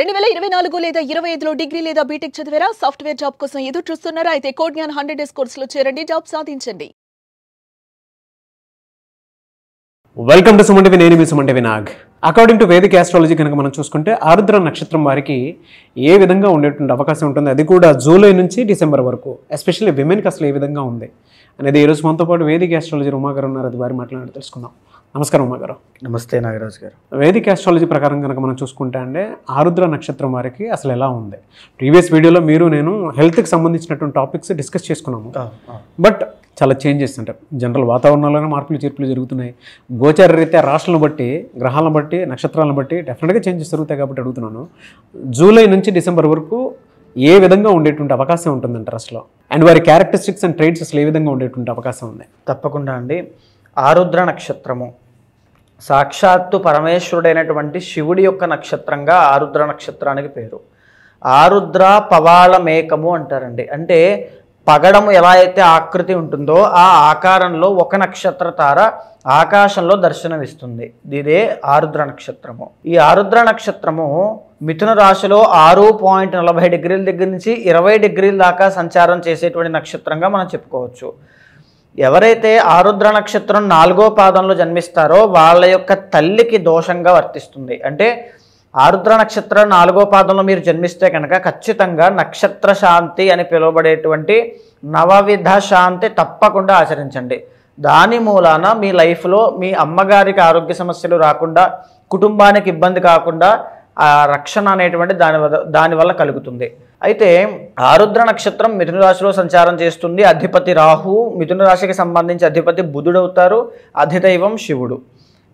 2024 లేదా 25లో డిగ్రీ లేదా బీటెక్ చదివారా? సాఫ్ట్వేర్ జాబ్ కోసం ఎదురు చూస్తున్నారా? అయితే కోడ్ జ్ఞాన్ 100 డేస్ కోర్సులో చేరండి, జాబ్ సాధించండి. Welcome to Suman TV. నేను మీ Suman TV Nag. According to Vedic astrology కనుక మనం చూసుకుంటే ఆరుద్ర నక్షత్రం వారికి ఏ విధంగా ఉండేటువంటి అవకాశం ఉంటుంది, అది కూడా జూలై నుంచి డిసెంబర్ వరకు, ఎస్పెషల్లీ విమెన్కి అసలు ఏ విధంగా ఉంది అనేది ఈరోజు మనతో పాటు వేదిక్ ఆస్ట్రాలజీ ఉమా గారు ఉన్నారు. అది వారి మాట్లాడి తెలుసుకుందాం. నమస్కారం ఉమా గారు. నమస్తే నాగరాజ్ గారు. వేదిక్ ఆస్ట్రాలజీ ప్రకారం కనుక మనం చూసుకుంటే అంటే ఆరుద్ర నక్షత్రం వారికి అసలు ఎలా ఉంది? ప్రీవియస్ వీడియోలో మీరు నేను హెల్త్కి సంబంధించినటువంటి టాపిక్స్ డిస్కస్ చేసుకున్నాము. బట్ చాలా చేంజెస్ అంటే జనరల్ వాతావరణంలోనే మార్పులు చేర్పులు జరుగుతున్నాయి. గోచార రీత్యా రాష్ట్రాలను బట్టి, గ్రహాలను బట్టి, నక్షత్రాలను బట్టి డెఫినెట్గా చేంజెస్ జరుగుతాయి. కాబట్టి అడుగుతున్నాను, జూలై నుంచి డిసెంబర్ వరకు ఏ విధంగా ఉండేటువంటి అవకాశం ఉంటుందంటారు అసలు? అండ్ వారి క్యారెక్టరిస్టిక్స్ అండ్ ట్రైట్స్ అసలు ఏ విధంగా ఉండేటువంటి అవకాశం ఉంది? తప్పకుండా అండి. ఆరుద్ర నక్షత్రము సాక్షాత్తు పరమేశ్వరుడైనటువంటి శివుడి యొక్క నక్షత్రంగా ఆరుద్ర నక్షత్రానికి పేరు. ఆరుద్ర పవాళ మేకము అంటారండి. అంటే పగడము ఎలా అయితే ఆకృతి ఉంటుందో ఆ ఆకారంలో ఒక నక్షత్ర తార ఆకాశంలో దర్శనమిస్తుంది. ఇదే ఆరుద్ర నక్షత్రము. ఈ ఆరుద్ర నక్షత్రము మిథున రాశిలో 6.40 డిగ్రీల దగ్గర నుంచి 20 డిగ్రీల దాకా సంచారం చేసేటువంటి నక్షత్రంగా మనం చెప్పుకోవచ్చు. ఎవరైతే ఆరుద్ర నక్షత్రం 4వ పాదంలో జన్మిస్తారో వాళ్ళ యొక్క తల్లికి దోషంగా వర్తిస్తుంది. అంటే ఆరుద్ర నక్షత్రం 4వ పాదంలో మీరు జన్మిస్తే కనుక ఖచ్చితంగా నక్షత్ర శాంతి అని పిలువబడేటువంటి నవవిధ శాంతి తప్పకుండా ఆచరించండి. దాని మూలాన మీ లైఫ్లో మీ అమ్మగారికి ఆరోగ్య సమస్యలు రాకుండా, కుటుంబానికి ఇబ్బంది కాకుండా ఆ రక్షణ అనేటువంటి దానివల్ల కలుగుతుంది. అయితే ఆరుద్ర నక్షత్రం మిథున రాశిలో సంచారం చేస్తుంది. అధిపతి రాహు, మిథున రాశికి సంబంధించి అధిపతి బుధుడవుతారు, అధిదైవం శివుడు.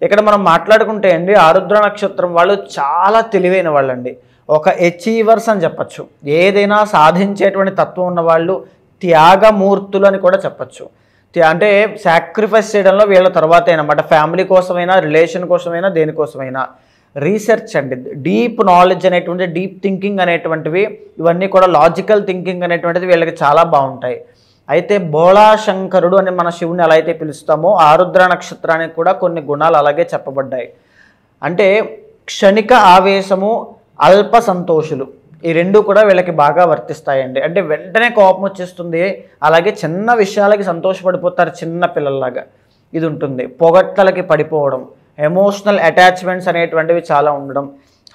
ఇక్కడ మనం మాట్లాడుకుంటే అండి, ఆరుద్ర నక్షత్రం వాళ్ళు చాలా తెలివైన వాళ్ళండి. ఒక అచీవర్స్ అని చెప్పచ్చు. ఏదైనా సాధించేటువంటి తత్వం ఉన్నవాళ్ళు, త్యాగమూర్తులు అని కూడా చెప్పచ్చు. అంటే సాక్రిఫైస్ చేయడంలో వీళ్ళ తర్వాతే అన్నమాట. ఫ్యామిలీ కోసమైనా, రిలేషన్ కోసమైనా, దేనికోసమైనా. రీసెర్చ్ అండి, డీప్ నాలెడ్జ్ అనేటువంటి, డీప్ థింకింగ్ అనేటువంటివి, ఇవన్నీ కూడా లాజికల్ థింకింగ్ అనేటువంటిది వీళ్ళకి చాలా బాగుంటాయి. అయితే బోళాశంకరుడు అని మన శివుని ఎలా అయితే పిలుస్తామో ఆరుద్ర నక్షత్రానికి కూడా కొన్ని గుణాలు అలాగే చెప్పబడ్డాయి. అంటే క్షణిక ఆవేశము, అల్ప సంతోషులు, ఈ రెండు కూడా వీళ్ళకి బాగా వర్తిస్తాయండి. అంటే వెంటనే కోపం వచ్చేస్తుంది, అలాగే చిన్న విషయాలకి సంతోషపడిపోతారు చిన్న పిల్లల్లాగా. ఇది ఉంటుంది. పొగట్టలకి పడిపోవడం, ఎమోషనల్ అటాచ్మెంట్స్ అనేటువంటివి చాలా ఉండడం,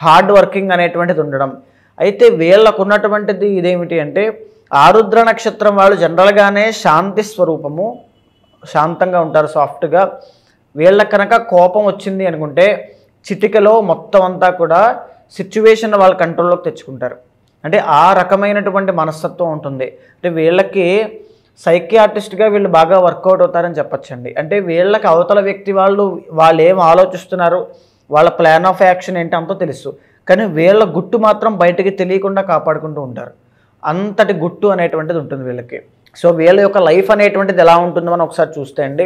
హార్డ్ వర్కింగ్ అనేటువంటిది ఉండడం. అయితే వీళ్ళకు ఉన్నటువంటిది ఇదేమిటి అంటే, ఆరుద్ర నక్షత్రం వాళ్ళు జనరల్గానే శాంతి స్వరూపము, శాంతంగా ఉంటారు, సాఫ్ట్గా. వీళ్ళకి కనుక కోపం వచ్చింది అనుకుంటే చిటికలో మొత్తం అంతా కూడా సిచ్యువేషన్ వాళ్ళ కంట్రోల్లోకి తెచ్చుకుంటారు. అంటే ఆ రకమైనటువంటి మనస్తత్వం ఉంటుంది. అంటే వీళ్ళకి సైకియాట్రిస్ట్గా వీళ్ళు బాగా వర్కౌట్ అవుతారని చెప్పచ్చండి. అంటే వీళ్ళకి అవతల వ్యక్తి వాళ్ళు ఏం ఆలోచిస్తున్నారు, వాళ్ళ ప్లాన్ ఆఫ్ యాక్షన్ ఏంటి అంతా తెలుసు. కానీ వీళ్ళ గుట్టు మాత్రం బయటికి తెలియకుండా కాపాడుకుంటూ ఉంటారు. అంతటి గుట్టు అనేటువంటిది ఉంటుంది వీళ్ళకి. సో వీళ్ళ యొక్క లైఫ్ అనేటువంటిది ఎలా ఉంటుందో మనం ఒకసారి చూస్తే అండి,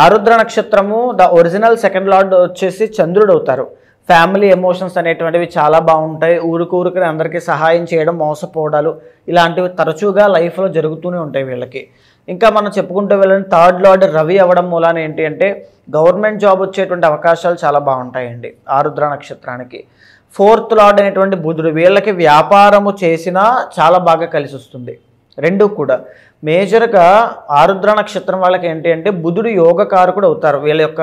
ఆరుద్ర నక్షత్రము ద ఒరిజినల్ సెకండ్ లార్డ్ వచ్చేసి చంద్రుడు అవుతారు. ఫ్యామిలీ ఎమోషన్స్ అనేటువంటివి చాలా బాగుంటాయి. ఊరికి అందరికీ సహాయం చేయడం, మోసపోవడాలు, ఇలాంటివి తరచుగా లైఫ్లో జరుగుతూనే ఉంటాయి వీళ్ళకి. ఇంకా మనం చెప్పుకుంటూ వెళ్ళిన థర్డ్ లార్డ్ రవి అవ్వడం మూలాన ఏంటి అంటే గవర్నమెంట్ జాబ్ వచ్చేటువంటి అవకాశాలు చాలా బాగుంటాయండి ఆరుద్ర నక్షత్రానికి. ఫోర్త్ లార్డ్ అనేటువంటి బుధుడు, వీళ్ళకి వ్యాపారము చేసినా చాలా బాగా కలిసి వస్తుంది. రెండు కూడా మేజర్గా ఆరుద్ర నక్షత్రం వాళ్ళకి ఏంటి అంటే బుధుడు యోగకారకుడు అవుతారు వీళ్ళ యొక్క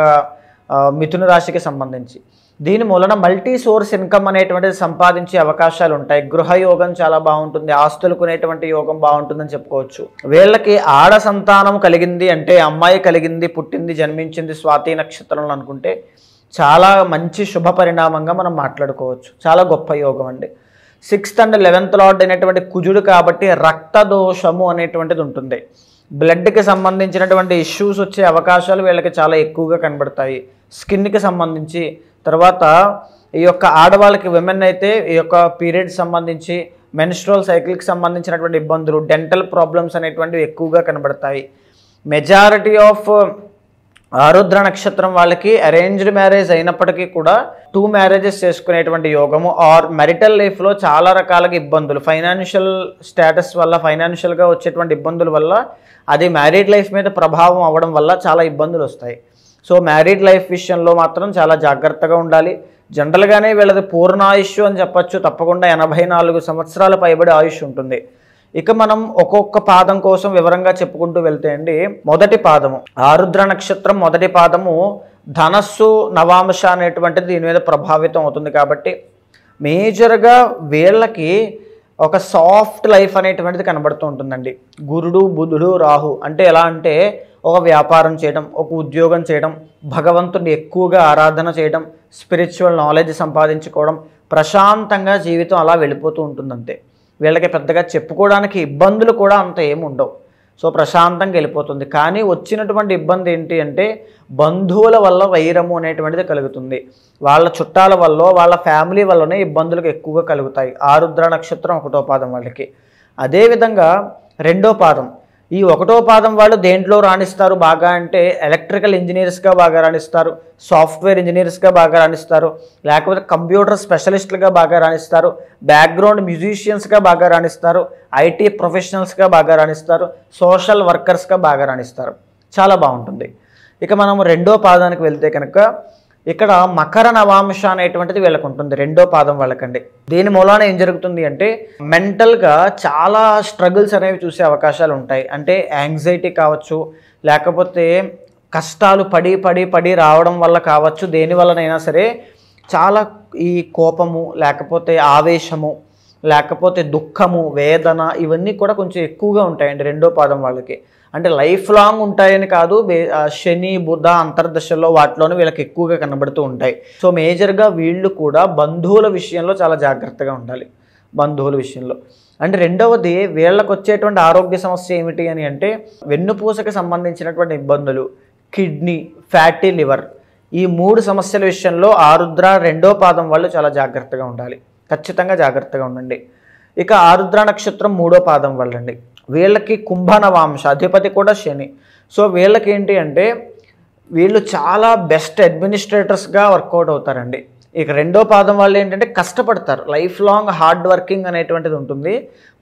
మిథున రాశికి సంబంధించి. దీని మూలన మల్టీ సోర్స్ ఇన్కమ్ అనేటువంటిది సంపాదించే అవకాశాలు ఉంటాయి. గృహయోగం చాలా బాగుంటుంది, ఆస్తులు కొనేటువంటి యోగం బాగుంటుందని చెప్పుకోవచ్చు. వీళ్ళకి ఆడ సంతానం కలిగింది అంటే, అమ్మాయి కలిగింది, పుట్టింది, జన్మించింది స్వాతి నక్షత్రంలో అనుకుంటే చాలా మంచి శుభ పరిణామంగా మనం మాట్లాడుకోవచ్చు. చాలా గొప్ప యోగం అండి. 6th and 11th లార్డ్ అనేటువంటి కుజుడు కాబట్టి రక్తదోషము అనేటువంటిది ఉంటుంది. బ్లడ్కి సంబంధించినటువంటి ఇష్యూస్ వచ్చే అవకాశాలు వీళ్ళకి చాలా ఎక్కువగా కనబడతాయి. స్కిన్కి సంబంధించి, తర్వాత ఈ యొక్క ఆడవాళ్ళకి విమెన్ అయితే ఈ యొక్క పీరియడ్స్ సంబంధించి, మెన్స్ట్రువల్ సైకిల్కి సంబంధించినటువంటి ఇబ్బందులు, డెంటల్ ప్రాబ్లమ్స్ అనేటువంటివి ఎక్కువగా కనబడతాయి. మెజారిటీ ఆఫ్ ఆరుద్ర నక్షత్రం వాళ్ళకి అరేంజ్డ్ మ్యారేజ్ అయినప్పటికీ కూడా 2 మ్యారేజెస్ చేసుకునేటువంటి యోగము, ఆర్ మెరిటల్ లైఫ్లో చాలా రకాలుగా ఇబ్బందులు, ఫైనాన్షియల్ స్టేటస్ వల్ల, ఫైనాన్షియల్గా వచ్చేటువంటి ఇబ్బందుల వల్ల, అది మ్యారీడ్ లైఫ్ మీద ప్రభావం అవ్వడం వల్ల చాలా ఇబ్బందులు వస్తాయి. సో మ్యారీడ్ లైఫ్ విషయంలో మాత్రం చాలా జాగ్రత్తగా ఉండాలి. జనరల్గానే వీళ్ళది పూర్ణాయుష్ అని చెప్పచ్చు, తప్పకుండా 84 సంవత్సరాల పైబడి ఆయుష్ ఉంటుంది. ఇక మనం ఒక్కొక్క పాదం కోసం వివరంగా చెప్పుకుంటూ వెళ్తే అండి, మొదటి పాదము ఆరుద్ర నక్షత్రం మొదటి పాదము ధనస్సు నవాంశ అనేటువంటిది దీని మీద ప్రభావితం అవుతుంది. కాబట్టి మేజర్గా వీళ్ళకి ఒక సాఫ్ట్ లైఫ్ అనేటువంటిది కనబడుతూ ఉంటుందండి. గురుడు బుధుడు రాహు అంటే ఎలా అంటే ఒక వ్యాపారం చేయడం, ఒక ఉద్యోగం చేయడం, భగవంతుని ఎక్కువగా ఆరాధన చేయడం, స్పిరిచువల్ నాలెడ్జ్ సంపాదించుకోవడం, ప్రశాంతంగా జీవితం అలా వెళ్ళిపోతూ ఉంటుందంతే. వీళ్ళకి పెద్దగా చెప్పుకోవడానికి ఇబ్బందులు కూడా అంత ఏముండవు. సో ప్రశాంతంగా వెళ్ళిపోతుంది. కానీ వచ్చినటువంటి ఇబ్బంది ఏంటి అంటే బంధువుల వల్ల వైరము అనేటువంటిది కలుగుతుంది. వాళ్ళ చుట్టాల వల్ల, వాళ్ళ ఫ్యామిలీ వల్లనే ఇబ్బందులకు ఎక్కువగా కలుగుతాయి. ఆరుద్ర నక్షత్రం 1వ పాదం వాళ్ళకి. అదేవిధంగా 2వ పాదం, ఈ 1వ పాదం వాళ్ళు దేంట్లో రాణిస్తారు బాగా అంటే ఎలక్ట్రికల్ ఇంజనీర్స్గా బాగా రాణిస్తారు, సాఫ్ట్వేర్ ఇంజనీర్స్గా బాగా రాణిస్తారు, లేకపోతే కంప్యూటర్ స్పెషలిస్టులుగా బాగా రాణిస్తారు, బ్యాక్గ్రౌండ్ మ్యూజిషియన్స్గా బాగా రాణిస్తారు, ఐటీ ప్రొఫెషనల్స్గా బాగా రాణిస్తారు, సోషల్ వర్కర్స్గా బాగా రాణిస్తారు. చాలా బాగుంటుంది. ఇక మనం 2వ పాదానికి వెళ్తే కనుక ఇక్కడ మకర నవాంశ అనేటువంటిది వీళ్ళకు ఉంటుంది 2వ పాదం వాళ్ళకండి. దీని మూలాన ఏం జరుగుతుంది అంటే మెంటల్గా చాలా స్ట్రగుల్స్ అనేవి చూసే అవకాశాలు ఉంటాయి. అంటే యాంగ్జైటీ కావచ్చు, లేకపోతే కష్టాలు పడి పడి పడి రావడం వల్ల కావచ్చు, దేని వల్లనైనా సరే చాలా ఈ కోపము, లేకపోతే ఆవేశము, లేకపోతే దుఃఖము, వేదన ఇవన్నీ కూడా కొంచెం ఎక్కువగా ఉంటాయండి 2వ పాదం వాళ్ళకి. అంటే లైఫ్ లాంగ్ ఉంటాయని కాదు, శని బుధ అంతర్దశలో వాటిలోనే వీళ్ళకి ఎక్కువగా కనబడుతూ ఉంటాయి. సో మేజర్గా వీళ్ళు కూడా బంధువుల విషయంలో చాలా జాగ్రత్తగా ఉండాలి. బంధువుల విషయంలో అంటే రెండవది వీళ్ళకు వచ్చేటువంటి ఆరోగ్య సమస్య ఏమిటి అని అంటే వెన్నుపూసకి సంబంధించినటువంటి ఇబ్బందులు, కిడ్నీ, ఫ్యాటీ లివర్, ఈ 3 సమస్యల విషయంలో ఆరుద్ర 2వ పాదం వాళ్ళు చాలా జాగ్రత్తగా ఉండాలి. ఖచ్చితంగా జాగ్రత్తగా ఉండండి. ఇక ఆరుద్ర నక్షత్రం 3వ పాదం వాళ్ళండి. వీళ్ళకి కుంభనవాంశ అధిపతి కూడా శని. సో వీళ్ళకి ఏంటి అంటే వీళ్ళు చాలా బెస్ట్ అడ్మినిస్ట్రేటర్స్గా వర్కౌట్ అవుతారండి. ఇక 2వ పాదం వాళ్ళు ఏంటంటే కష్టపడతారు, లైఫ్ లాంగ్ హార్డ్ వర్కింగ్ అనేటువంటిది ఉంటుంది.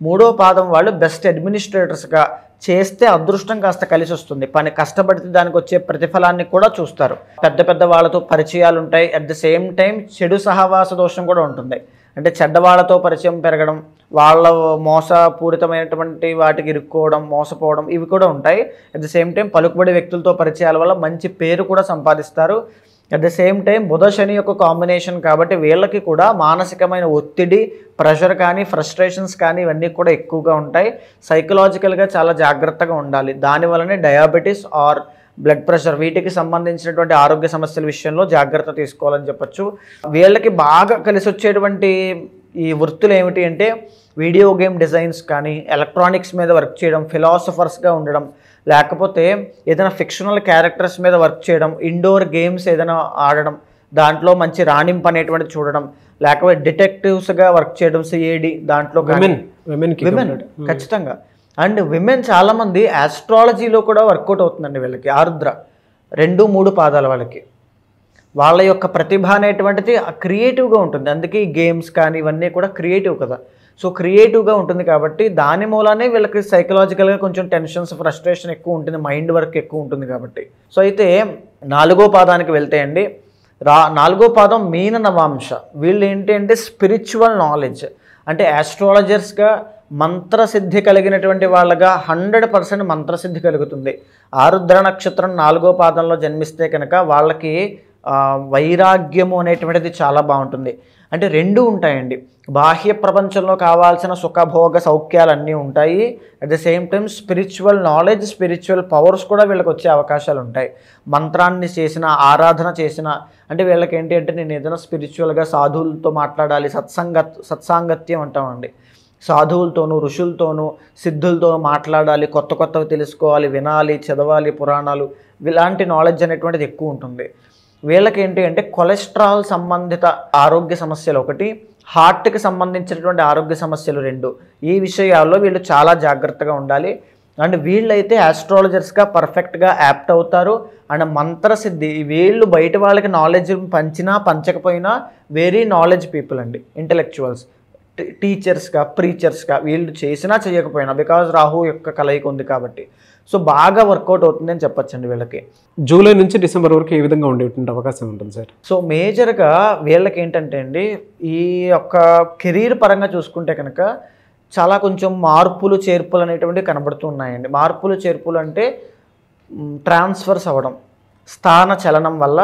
3వ పాదం వాళ్ళు బెస్ట్ అడ్మినిస్ట్రేటర్స్గా చేస్తే అదృష్టం కాస్త కలిసి వస్తుంది. పని కష్టపడితే దానికి వచ్చే ప్రతిఫలాన్ని కూడా చూస్తారు. పెద్ద పెద్ద వాళ్ళతో పరిచయాలు ఉంటాయి. అట్ ద సేమ్ టైం చెడు సహవాస దోషం కూడా ఉంటుంది. అంటే చెడ్డవాళ్లతో పరిచయం పెరగడం, వాళ్ళ మోసపూరితమైనటువంటి వాటికి ఇరుక్కోవడం, మోసపోవడం ఇవి కూడా ఉంటాయి. అట్ ద సేమ్ టైం పలుకుబడి వ్యక్తులతో పరిచయాల వల్ల మంచి పేరు కూడా సంపాదిస్తారు. అట్ ద సేమ్ టైం బుధ శని యొక్క కాంబినేషన్ కాబట్టి వీళ్ళకి కూడా మానసికమైన ఒత్తిడి, ప్రెషర్ కానీ, ఫ్రస్ట్రేషన్స్ కానీ ఇవన్నీ కూడా ఎక్కువగా ఉంటాయి. సైకలాజికల్గా చాలా జాగ్రత్తగా ఉండాలి. దానివల్లనే డయాబెటీస్ ఆర్ బ్లడ్ ప్రెషర్ వీటికి సంబంధించినటువంటి ఆరోగ్య సమస్యల విషయంలో జాగ్రత్త తీసుకోవాలని చెప్పచ్చు. వీళ్ళకి బాగా కలిసి వచ్చేటువంటి ఈ వృత్తులు ఏమిటి అంటే వీడియో గేమ్ డిజైన్స్ కానీ, ఎలక్ట్రానిక్స్ మీద వర్క్ చేయడం, ఫిలాసఫర్స్గా ఉండడం, లేకపోతే ఏదైనా ఫిక్షనల్ క్యారెక్టర్స్ మీద వర్క్ చేయడం, ఇండోర్ గేమ్స్ ఏదైనా ఆడడం, దాంట్లో మంచి రాణింపు అనేటువంటిది చూడడం, లేకపోతే డిటెక్టివ్స్గా వర్క్ చేయడం, సిఐడి దాంట్లో విమెన్ ఖచ్చితంగా. అండ్ విమెన్ చాలామంది ఆస్ట్రాలజీలో కూడా వర్కౌట్ అవుతుందండి వీళ్ళకి. ఆరుద్ర 2, 3 పాదాల వాళ్ళకి వాళ్ళ యొక్క ప్రతిభ అనేటువంటిది క్రియేటివ్గా ఉంటుంది. అందుకే ఈ గేమ్స్ కానీ ఇవన్నీ కూడా క్రియేటివ్ కదా. సో క్రియేటివ్గా ఉంటుంది కాబట్టి దాని మూలానే వీళ్ళకి సైకలాజికల్గా కొంచెం టెన్షన్స్, ఫ్రస్ట్రేషన్ ఎక్కువ ఉంటుంది, మైండ్ వర్క్ ఎక్కువ ఉంటుంది కాబట్టి. సో అయితే 4వ పాదానికి వెళ్తే అండి 4వ పాదం మీన నవాంశ. వీళ్ళు ఏంటి అంటే స్పిరిచువల్ నాలెడ్జ్, అంటే ఆస్ట్రాలజర్స్గా మంత్రసిద్ధి కలిగినటువంటి వాళ్ళగా 100% మంత్రసిద్ధి కలుగుతుంది. ఆరుద్ర నక్షత్రం 4వ పాదంలో జన్మిస్తే కనుక వాళ్ళకి వైరాగ్యము అనేటువంటిది చాలా బాగుంటుంది. అంటే 2 ఉంటాయండి. బాహ్య ప్రపంచంలో కావాల్సిన సుఖభోగ సౌఖ్యాలన్నీ ఉంటాయి. At the same time spiritual knowledge, spiritual powers కూడా వీళ్ళకి వచ్చే అవకాశాలు ఉంటాయి. మంత్రాన్ని చేసిన, ఆరాధన చేసిన, అంటే వీళ్ళకి ఏంటి అంటే నేను ఏదైనా స్పిరిచువల్గా సాధువులతో మాట్లాడాలి, సత్సాంగత్యం అంటామండి. సాధువులతోనూ, ఋషులతోనూ, సిద్ధులతో మాట్లాడాలి, కొత్త కొత్తవి తెలుసుకోవాలి, వినాలి, చదవాలి, పురాణాలు, ఇలాంటి నాలెడ్జ్ అనేటువంటిది ఎక్కువ ఉంటుంది. వీళ్ళకి ఏంటి అంటే కొలెస్ట్రాల్ సంబంధిత ఆరోగ్య సమస్యలు ఒకటి, హార్ట్కి సంబంధించినటువంటి ఆరోగ్య సమస్యలు 2. ఈ విషయాల్లో వీళ్ళు చాలా జాగ్రత్తగా ఉండాలి. అండ్ వీళ్ళైతే ఆస్ట్రాలజర్స్గా పర్ఫెక్ట్గా యాప్ట్ అవుతారు. అండ్ మంత్రసిద్ధి, వీళ్ళు బయట వాళ్ళకి నాలెడ్జ్ పంచినా పంచకపోయినా వెరీ నాలెడ్జ్ పీపుల్ అండి, ఇంటెలెక్చువల్స్, టీచర్స్గా, ప్రీచర్స్గా వీళ్ళు చేసినా చేయకపోయినా, బికాజ్ రాహు యొక్క కలయిక ఉంది కాబట్టి. సో బాగా వర్కౌట్ అవుతుంది అని చెప్పొచ్చండి వీళ్ళకి. జూలై నుంచి డిసెంబర్ వరకు ఏ విధంగా ఉండేటువంటి అవకాశం ఉంటుంది సార్? సో మేజర్గా వీళ్ళకి ఏంటంటే అండి, ఈ యొక్క కెరీర్ పరంగా చూసుకుంటే కనుక చాలా కొంచెం మార్పులు చేర్పులు అనేటువంటివి కనబడుతూ ఉన్నాయండి. మార్పులు చేర్పులు అంటే ట్రాన్స్ఫర్స్ అవ్వడం, స్థాన చలనం వల్ల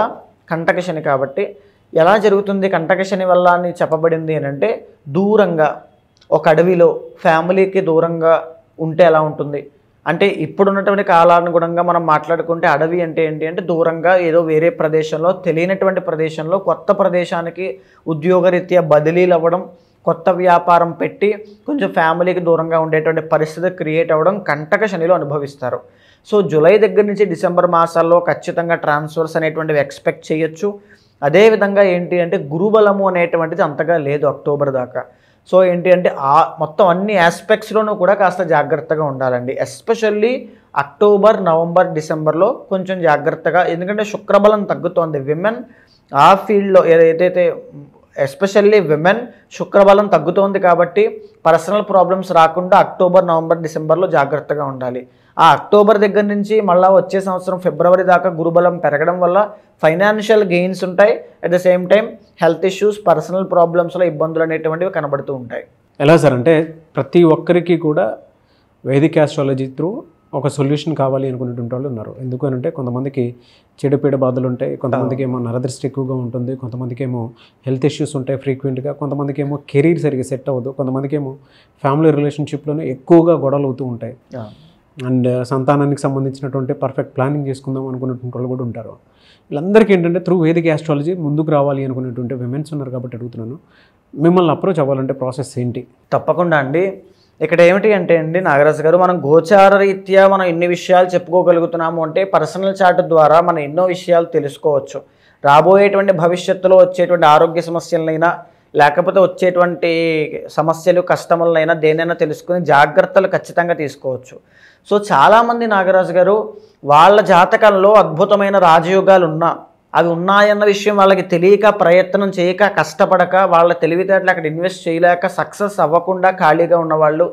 కంటక శని. కాబట్టి ఎలా జరుగుతుంది కంటక శని వల్ల అని చెప్పబడింది అని అంటే, దూరంగా ఒక అడవిలో ఫ్యామిలీకి దూరంగా ఉంటే ఎలా ఉంటుంది అంటే, ఇప్పుడున్నటువంటి కాలానుగుణంగా మనం మాట్లాడుకుంటే అడవి అంటే ఏంటి అంటే దూరంగా ఏదో వేరే ప్రదేశంలో, తెలియనటువంటి ప్రదేశంలో కొత్త ప్రదేశానికి ఉద్యోగరీత్యా బదిలీలు అవ్వడం, కొత్త వ్యాపారం పెట్టి కొంచెం ఫ్యామిలీకి దూరంగా ఉండేటువంటి పరిస్థితి క్రియేట్ అవ్వడం కంటక శనిలో అనుభవిస్తారు. సో జూలై దగ్గర నుంచి డిసెంబర్ మాసాల్లో ఖచ్చితంగా ట్రాన్స్ఫర్స్ అనేటువంటివి ఎక్స్పెక్ట్ చేయొచ్చు. అదేవిధంగా ఏంటి అంటే గురుబలము అనేటువంటిది అంతగా లేదు అక్టోబర్ దాకా. సో ఏంటి అంటే మొత్తం అన్ని ఆస్పెక్ట్స్లోనూ కూడా కాస్త జాగ్రత్తగా ఉండాలండి. ఎస్పెషల్లీ అక్టోబర్, నవంబర్, డిసెంబర్లో కొంచెం జాగ్రత్తగా, ఎందుకంటే శుక్రబలం తగ్గుతోంది. విమెన్ ఆ ఫీల్డ్లో ఏదైతే ఎస్పెషల్లీ విమెన్ శుక్రబలం తగ్గుతోంది కాబట్టి పర్సనల్ ప్రాబ్లమ్స్ రాకుండా అక్టోబర్, నవంబర్, డిసెంబర్లో జాగ్రత్తగా ఉండాలి. ఆ అక్టోబర్ దగ్గర నుంచి మళ్ళీ వచ్చే సంవత్సరం ఫిబ్రవరి దాకా గురుబలం పెరగడం వల్ల ఫైనాన్షియల్ గెయిన్స్ ఉంటాయి. At the same time health issues, personal ప్రాబ్లమ్స్లో ఇబ్బందులు అనేటువంటివి కనబడుతూ ఉంటాయి. ఎలా సార్ అంటే ప్రతి ఒక్కరికి కూడా వేదిక్ ఆస్ట్రాలజీ త్రూ ఒక సొల్యూషన్ కావాలి అనుకునేటువంటి వాళ్ళు ఉన్నారు. ఎందుకనంటే కొంతమందికి చెడుపీడ బాధలు ఉంటాయి, కొంతమందికి ఏమో నరదృష్టి ఎక్కువగా ఉంటుంది, కొంతమందికి ఏమో హెల్త్ ఇష్యూస్ ఉంటాయి ఫ్రీక్వెంట్గా, కొంతమందికి ఏమో కెరీర్ సరిగ్గా సెట్ అవ్వదు, కొంతమందికి ఏమో ఫ్యామిలీ రిలేషన్షిప్లోనే ఎక్కువగా గొడవలు అవుతూ ఉంటాయి. అండ్ సంతానానికి సంబంధించినటువంటి పర్ఫెక్ట్ ప్లానింగ్ చేసుకుందాం అనుకునేటువంటి వాళ్ళు కూడా ఉంటారు. వీళ్ళందరికీ ఏంటంటే త్రూ వేదిక్ ఆస్ట్రాలజీ ముందుకు రావాలి అనుకునేటువంటి విమెన్స్ ఉన్నారు కాబట్టి అడుగుతున్నాను, మిమ్మల్ని అప్రోచ్ అవ్వాలంటే ప్రాసెస్ ఏంటి? తప్పకుండా అండి. ఇక్కడ ఏమిటి అంటే అండి నాగరాజు గారు, మనం గోచార రీత్యా మనం ఎన్ని విషయాలు చెప్పుకోగలుగుతున్నాము అంటే పర్సనల్ చార్ట్ ద్వారా మనం ఎన్నో విషయాలు తెలుసుకోవచ్చు. రాబోయేటువంటి భవిష్యత్తులో వచ్చేటువంటి ఆరోగ్య సమస్యలైనా లేకపోతే వచ్చేటువంటి సమస్యలు, కష్టములైనా దేనైనా తెలుసుకుని జాగ్రత్తలు ఖచ్చితంగా తీసుకోవచ్చు. సో చాలామంది నాగరాజు గారు వాళ్ళ జాతకంలో అద్భుతమైన రాజయోగాలు అవి ఉన్నాయన్న విషయం వాళ్ళకి తెలియక, ప్రయత్నం చేయక, కష్టపడక, వాళ్ళ తెలివితేటలు అక్కడ ఇన్వెస్ట్ చేయలేక సక్సెస్ అవ్వకుండా ఖాళీగా ఉన్నవాళ్ళు,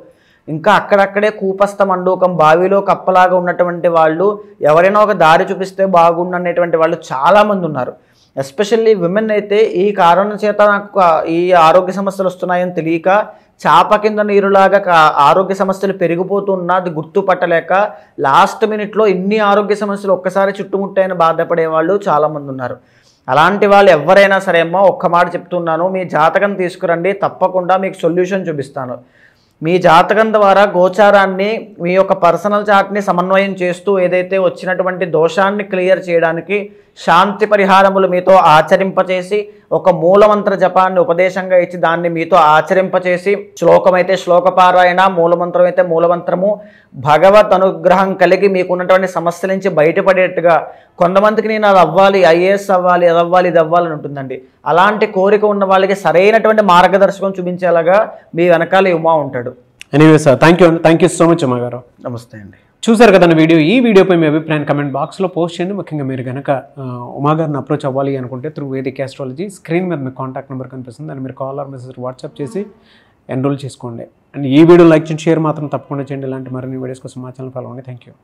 ఇంకా అక్కడక్కడే కూపస్థ మండూకం బావిలో కప్పలాగా ఉన్నటువంటి వాళ్ళు, ఎవరైనా ఒక దారి చూపిస్తే బాగుండు అనేటువంటి వాళ్ళు చాలామంది ఉన్నారు. ఎస్పెషల్లీ విమెన్ అయితే ఈ కారణం చేత నాకు ఈ ఆరోగ్య సమస్యలు వస్తున్నాయని తెలియక చాప కింద నీరులాగా ఆరోగ్య సమస్యలు పెరిగిపోతున్నా అది గుర్తుపట్టలేక లాస్ట్ మినిట్లో ఇన్ని ఆరోగ్య సమస్యలు ఒక్కసారి చుట్టుముట్టాయని బాధపడే వాళ్ళు చాలామంది ఉన్నారు. అలాంటి వాళ్ళు ఎవరైనా సరే అమ్మా ఒక్క మాట చెప్తున్నాను, మీ జాతకం తీసుకురండి, తప్పకుండా మీకు సొల్యూషన్ చూపిస్తాను. మీ జాతకం ద్వారా గోచారాన్ని, మీ యొక్క పర్సనల్ చార్ట్ని సమన్వయం చేస్తూ ఏదైతే వచ్చినటువంటి దోషాన్ని క్లియర్ చేయడానికి శాంతి పరిహారములు మీతో ఆచరింపచేసి, ఒక మూలమంత్ర జపాన్ని ఉపదేశంగా ఇచ్చి దాన్ని మీతో ఆచరింపచేసి, శ్లోకమైతే శ్లోకపారాయణ, మూలమంత్రం అయితే మూలమంత్రము, భగవత్ అనుగ్రహం కలిగి మీకున్నటువంటి సమస్యల నుంచి బయటపడేట్టుగా, కొంతమందికి నేను అది అవ్వాలి, ఐఏఎస్ అవ్వాలి, అది అవ్వాలి, ఇది అవ్వాలని ఉంటుందండి. అలాంటి కోరిక ఉన్న వాళ్ళకి సరైనటువంటి మార్గదర్శకం చూపించేలాగా మీ వెనకాల ఉమా ఉంటాడు. Anyway sir, thank you so much Uma గారు. నమస్తే అండి. చూసారు కదండి వీడియో. ఈ వీడియోపై మీ అభిప్రాయాన్ని కమెంట్ బాక్స్లో పోస్ట్ చేయండి. ముఖ్యంగా మీరు కనుక ఉమా గారిని అప్రోచ్ అవ్వాలి అనుకుంటే త్రూ వేదిక్ ఆస్ట్రాలజీ స్క్రీన్ మీద మీకు కాంటాక్ట్ నెంబర్ కనిపిస్తుంది, దాన్ని మీరు కాల్ ఆర్ మెసేజ్ వాట్సాప్ చేసి ఎన్రోల్ చేసుకోండి. అండ్ ఈ వీడియో లైక్ చేసి షేర్ మాత్రం తప్పకుండా చేయండి. ఇలాంటి మరిన్ని వీడియోస్ కోసం మా ఛానల్ ఫాలో అవ్వండి. Thank you.